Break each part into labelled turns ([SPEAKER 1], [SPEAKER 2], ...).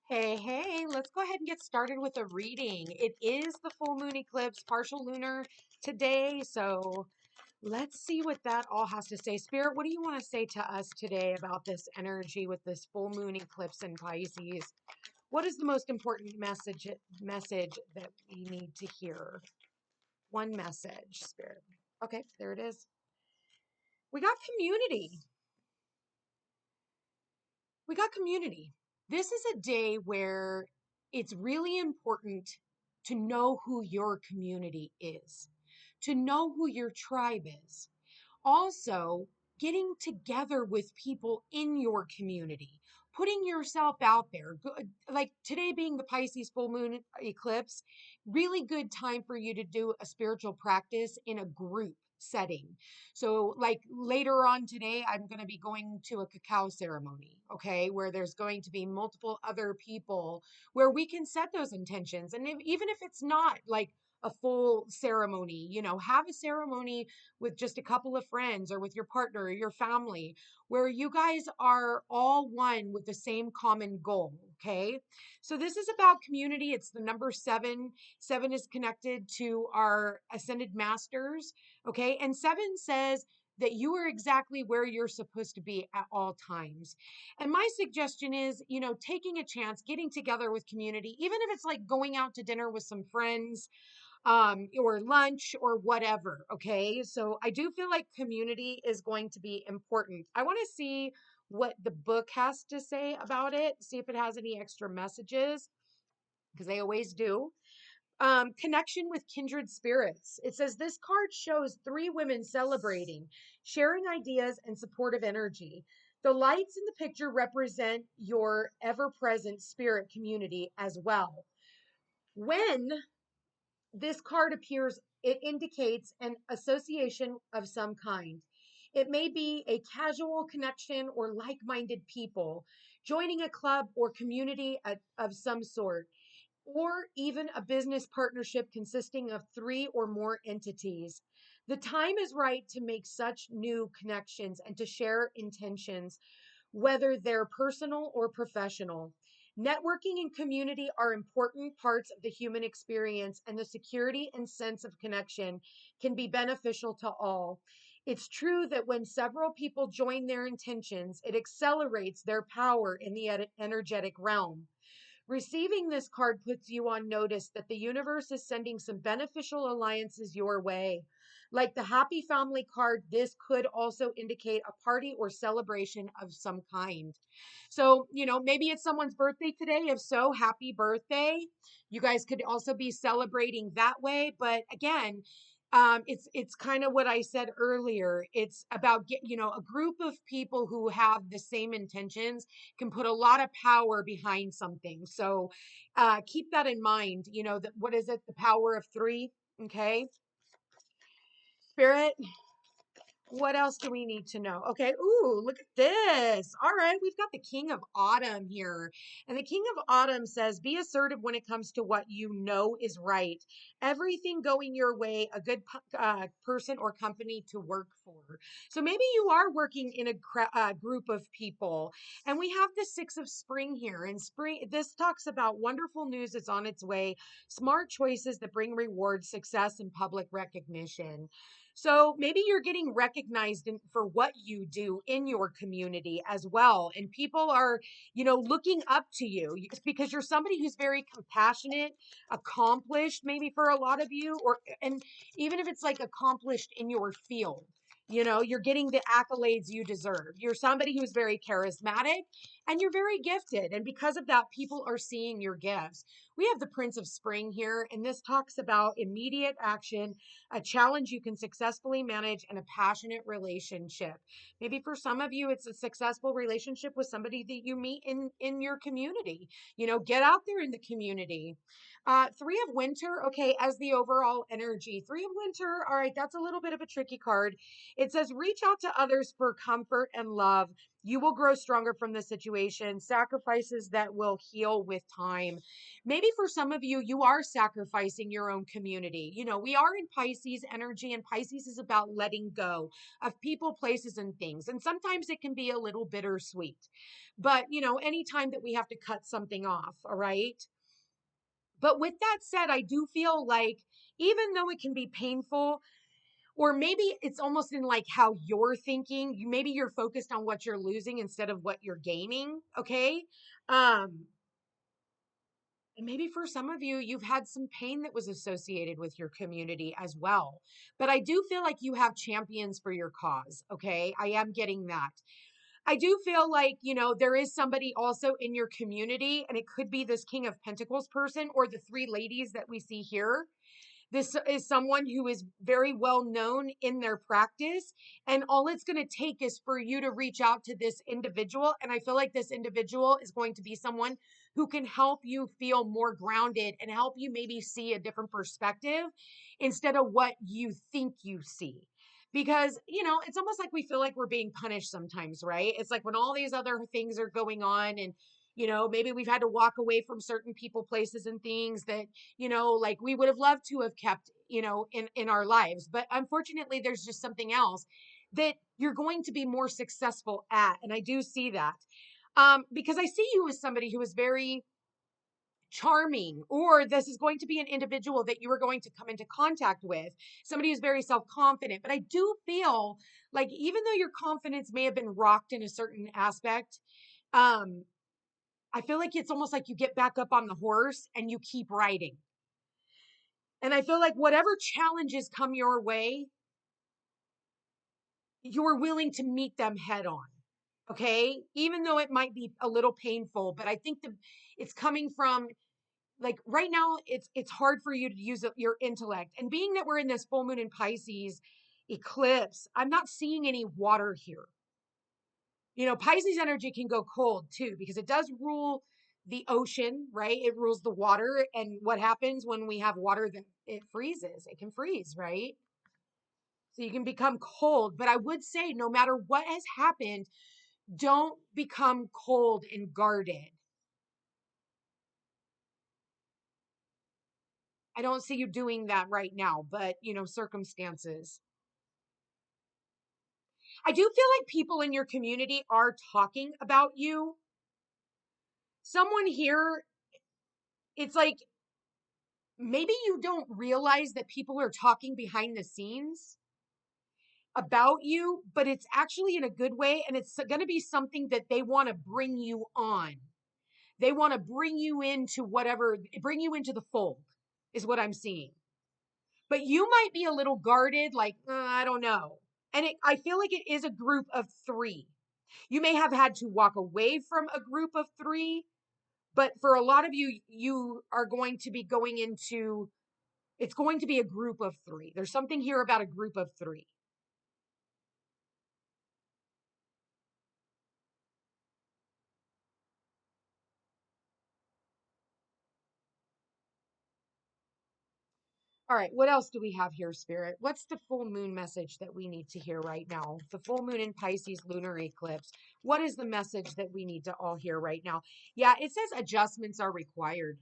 [SPEAKER 1] Hey, hey, let's go ahead and get started with a reading. It is the full moon eclipse, partial lunar today. So let's see what that all has to say. Spirit, what do you want to say to us today about this energy with this full moon eclipse in Pisces? What is the most important message that we need to hear? One message, Spirit. Okay, there it is. We got community. We got community. This is a day where it's really important to know who your community is, to know who your tribe is. Also, getting together with people in your community, putting yourself out there. Like today being the Pisces full moon eclipse, really good time for you to do a spiritual practice in a group setting. So like later on today, I'm going to be going to a cacao ceremony, okay, where there's going to be multiple other people where we can set those intentions. And even if it's not like a full ceremony, have a ceremony with just a couple of friends or with your partner or your family where you guys are all one with the same common goal. Okay. So this is about community. It's the number 7. 7 is connected to our ascended masters. Okay. And 7 says that you are exactly where you're supposed to be at all times. And my suggestion is, taking a chance, getting together with community, even if it's like going out to dinner with some friends, or lunch or whatever. Okay. So I do feel like community is going to be important. I want to see what the book has to say about it, see if it has any extra messages, because they always do. Connection with kindred spirits. It says this card shows 3 women celebrating, sharing ideas and supportive energy. The lights in the picture represent your ever present spirit community as well. When this card appears, it indicates an association of some kind. It may be a casual connection or like minded people, joining a club or community of some sort, or even a business partnership consisting of 3 or more entities. The time is right to make such new connections and to share intentions, whether they're personal or professional. Networking and community are important parts of the human experience, and the security and sense of connection can be beneficial to all. It's true that when several people join their intentions, it accelerates their power in the energetic realm. Receiving this card puts you on notice that the universe is sending some beneficial alliances your way. Like the happy family card, this could also indicate a party or celebration of some kind. So, maybe it's someone's birthday today. If so, happy birthday. You guys could also be celebrating that way. But again, it's kind of what I said earlier. It's about a group of people who have the same intentions can put a lot of power behind something. So keep that in mind. That what is it? The power of 3. Okay. Spirit, what else do we need to know? Okay. Ooh, look at this. All right. We've got the King of Autumn here. And the King of Autumn says, be assertive when it comes to what you know is right. Everything going your way, a good person or company to work for. So maybe you are working in a group of people. And we have the 6 of spring here. And spring, this talks about wonderful news that's on its way, smart choices that bring rewards, success, and public recognition. So maybe you're getting recognized for what you do in your community as well. And people are, looking up to you because you're somebody who's very compassionate, accomplished, maybe for a lot of you, and even if it's like accomplished in your field. You're getting the accolades you deserve. You're somebody who's very charismatic and you're very gifted. And because of that, people are seeing your gifts. We have the Prince of Spring here, and this talks about immediate action, a challenge you can successfully manage, and a passionate relationship. Maybe for some of you, it's a successful relationship with somebody that you meet in your community. Get out there in the community. 3 of Winter, okay, as the overall energy. 3 of Winter, all right, that's a little bit of a tricky card. It says, reach out to others for comfort and love. You will grow stronger from the situation. Sacrifices that will heal with time. Maybe for some of you, you are sacrificing your own community. You know, we are in Pisces energy, and Pisces is about letting go of people, places, and things. And sometimes it can be a little bittersweet. But, you know, anytime that we have to cut something off, all right? But with that said, I do feel like even though it can be painful, or maybe it's almost in like how you're thinking, maybe you're focused on what you're losing instead of what you're gaining. Okay. And maybe for some of you, you've had some pain that was associated with your community as well. But I do feel like you have champions for your cause. Okay. I am getting that. I do feel like, you know, there is somebody also in your community, and it could be this King of Pentacles person or the three ladies that we see here. This is someone who is very well known in their practice. And all it's going to take is for you to reach out to this individual. And I feel like this individual is going to be someone who can help you feel more grounded and help you maybe see a different perspective instead of what you think you see. Because, you know, it's almost like we feel like we're being punished sometimes, right? It's like when all these other things are going on, and you know, maybe we've had to walk away from certain people, places, and things that, you know, like we would have loved to have kept, you know, in our lives. But unfortunately, there's just something else that you're going to be more successful at. And I do see that. Because I see you as somebody who is very charming, or this is going to be an individual that you are going to come into contact with, somebody who's very self-confident. But I do feel like even though your confidence may have been rocked in a certain aspect, um, I feel like it's almost like you get back up on the horse and you keep riding. And I feel like whatever challenges come your way, you're willing to meet them head on. Okay. Even though it might be a little painful, but I think it's coming from, like, right now, it's hard for you to use your intellect. And being that we're in this full moon in Pisces eclipse, I'm not seeing any water here. You know, Pisces energy can go cold too, because it does rule the ocean, right? It rules the water. And what happens when we have water that it freezes? It can freeze, right? So you can become cold. But I would say no matter what has happened, don't become cold and guarded. I don't see you doing that right now, but you know, circumstances. I do feel like people in your community are talking about you. Someone here, it's like maybe you don't realize that people are talking behind the scenes about you, but it's actually in a good way. And it's going to be something that they want to bring you on. They want to bring you into whatever, bring you into the fold, is what I'm seeing. But you might be a little guarded, like, I don't know. And I feel like it is a group of three. You may have had to walk away from a group of three, but for a lot of you, you are going to be going into, it's going to be a group of three. There's something here about a group of three. All right, what else do we have here, Spirit? What's the full moon message that we need to hear right now? The full moon in Pisces lunar eclipse. What is the message that we need to all hear right now? Yeah, it says adjustments are required.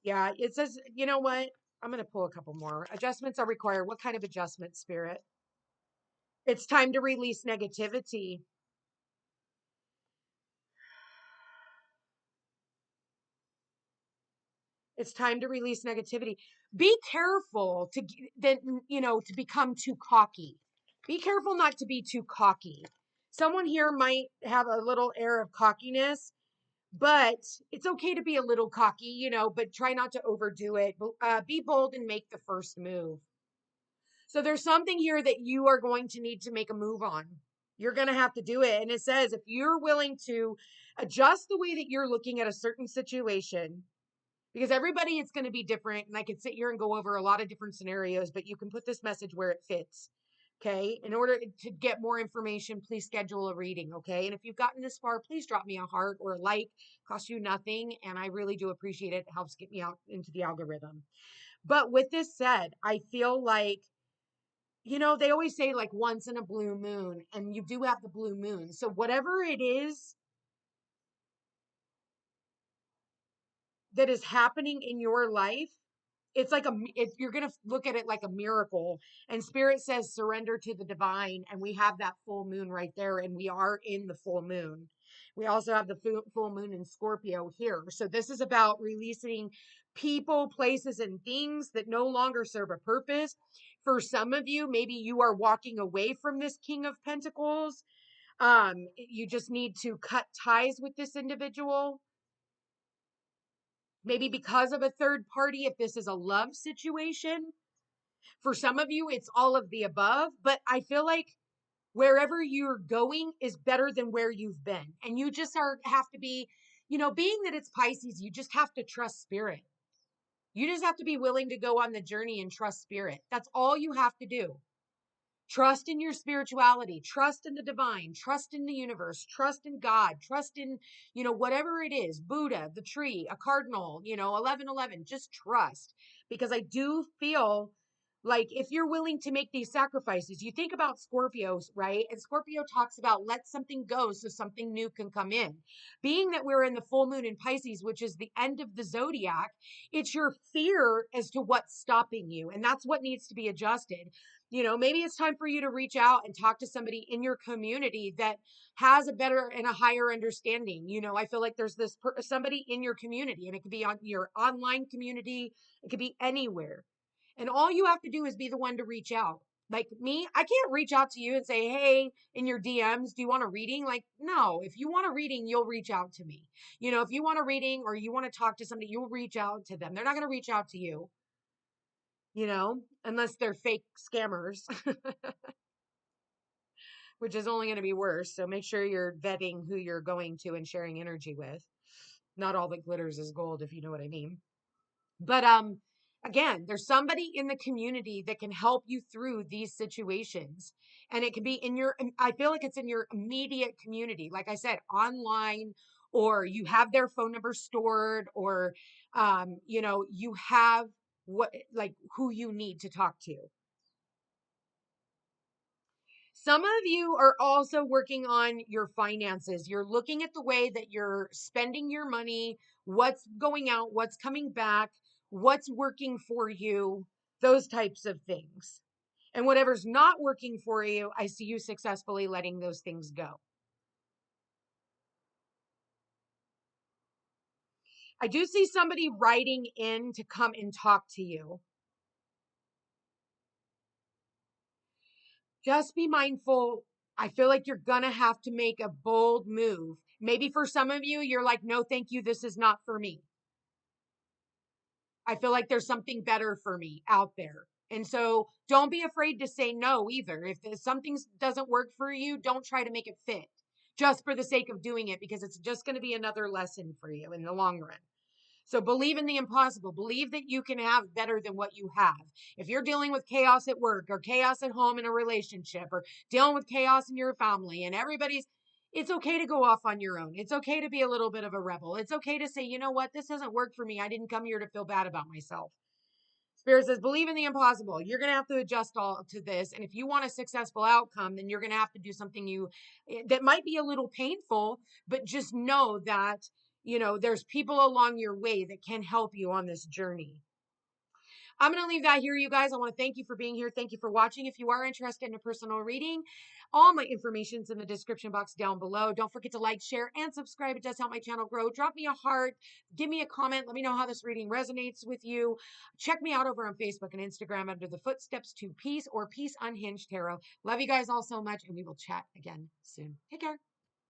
[SPEAKER 1] Yeah, it says, you know what? I'm going to pull a couple more. Adjustments are required. What kind of adjustment, Spirit? It's time to release negativity. It's time to release negativity. Be careful to then, you know, to become too cocky. Be careful not to be too cocky. Someone here might have a little air of cockiness, but it's okay to be a little cocky, you know, but try not to overdo it. Be bold and make the first move. So there's something here that you are going to need to make a move on. You're going to have to do it. And it says if you're willing to adjust the way that you're looking at a certain situation, because everybody is going to be different. And I could sit here and go over a lot of different scenarios, but you can put this message where it fits. Okay. In order to get more information, please schedule a reading. Okay. And if you've gotten this far, please drop me a heart or a like. Costs you nothing. And I really do appreciate it. It helps get me out into the algorithm. But with this said, I feel like they always say like once in a blue moon, and you do have the blue moon. So whatever it is that is happening in your life, it's like you're going to look at it like a miracle. And spirit says surrender to the divine, and we have that full moon right there, and we are in the full moon. We also have the full moon in Scorpio here. So this is about releasing people, places, and things that no longer serve a purpose. For some of you, maybe you are walking away from this King of Pentacles. You just need to cut ties with this individual, maybe because of a third party, if this is a love situation. For some of you, it's all of the above, but I feel like wherever you're going is better than where you've been. And you just have to be, being that it's Pisces, you just have to trust spirit. You just have to be willing to go on the journey and trust spirit. That's all you have to do. Trust in your spirituality, trust in the divine, trust in the universe, trust in God, trust in, whatever it is, Buddha, the tree, a cardinal, 1111, just trust. Because I do feel like if you're willing to make these sacrifices, you think about Scorpios, right? And Scorpio talks about let something go so something new can come in. Being that we're in the full moon in Pisces, which is the end of the zodiac, it's your fear as to what's stopping you. And that's what needs to be adjusted. Maybe it's time for you to reach out and talk to somebody in your community that has a better and a higher understanding. I feel like there's somebody in your community, and it could be on your online community. It could be anywhere. And all you have to do is be the one to reach out. Like me, I can't reach out to you and say, hey, in your DMs, do you want a reading? Like, no, if you want a reading, you'll reach out to me. If you want a reading or you want to talk to somebody, you'll reach out to them. They're not going to reach out to you, unless they're fake scammers, which is only going to be worse. So make sure you're vetting who you're going to and sharing energy with. Not all that glitters is gold, if you know what I mean. But again, there's somebody in the community that can help you through these situations. And it can be I feel like it's in your immediate community. Like I said, online, or you have their phone number stored, or you have who you need to talk to. Some of you are also working on your finances. You're looking at the way that you're spending your money, what's going out, what's coming back, what's working for you, those types of things. And whatever's not working for you, I see you successfully letting those things go. I do see somebody writing in to come and talk to you. Just be mindful. I feel like you're going to have to make a bold move. Maybe for some of you, you're like, no, thank you. This is not for me. I feel like there's something better for me out there. And so don't be afraid to say no either. If something doesn't work for you, don't try to make it fit just for the sake of doing it, because it's just going to be another lesson for you in the long run. So believe in the impossible. Believe that you can have better than what you have. If you're dealing with chaos at work or chaos at home in a relationship or dealing with chaos in your family and it's okay to go off on your own. It's okay to be a little bit of a rebel. It's okay to say, you know what? This doesn't work for me. I didn't come here to feel bad about myself. Spirit says, believe in the impossible. You're going to have to adjust all to this. And if you want a successful outcome, then you're going to have to do something that might be a little painful, but just know that, there's people along your way that can help you on this journey. I'm going to leave that here, you guys. I want to thank you for being here. Thank you for watching. If you are interested in a personal reading, all my information's in the description box down below. Don't forget to like, share, and subscribe. It does help my channel grow. Drop me a heart. Give me a comment. Let me know how this reading resonates with you. Check me out over on Facebook and Instagram under the Footsteps to Peace or Peace Unhinged Tarot. Love you guys all so much, and we will chat again soon. Take care.